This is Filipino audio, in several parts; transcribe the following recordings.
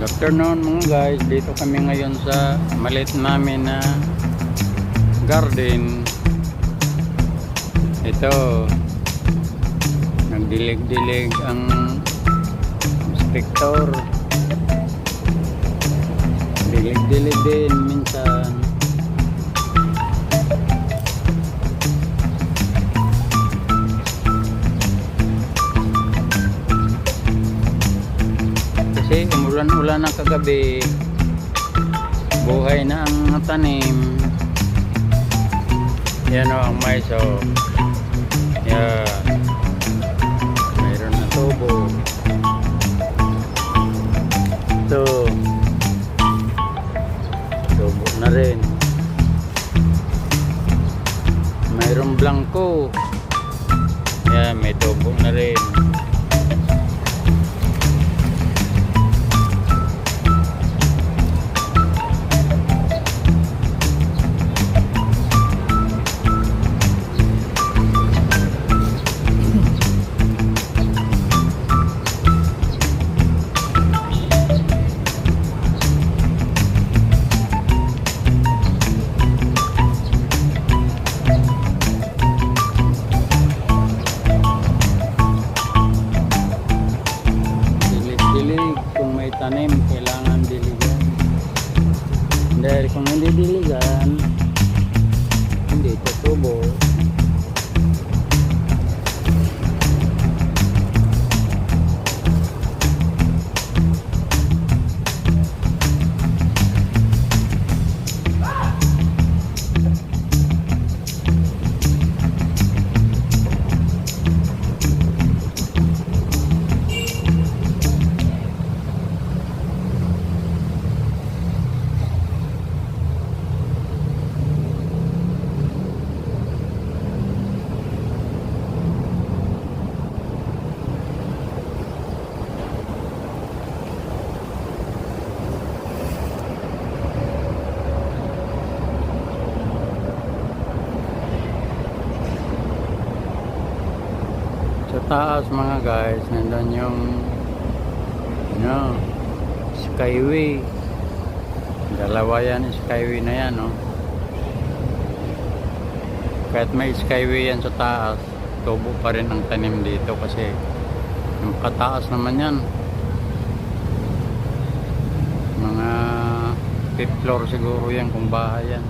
afternoon mga guys, dito kami ngayon sa maliit namin na garden. Ito, nagdilig-dilig ang inspector. Dilig-dilig din minsan. Kasi umulan-ulan na kagabi, buhay na ang tanim. Yan o ang mais o. Yan, mayroon na tubo. Ito, tubo na rin. Mayroon blanco. Yan, may tubo na rin. Kung may tanim, kailangan diligan. Dahil kung hindi diligan, hindi tutubo. Sa taas mga guys, nandun yung skyway. Dalawa yan, skyway na yan, no? Kahit may skyway yan sa taas, tubo pa rin ang tanim dito kasi yung kataas naman yan. Mga 5th floor siguro yan kung bahay yan.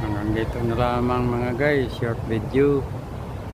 Hanggang dito na lamang mga guys, short video.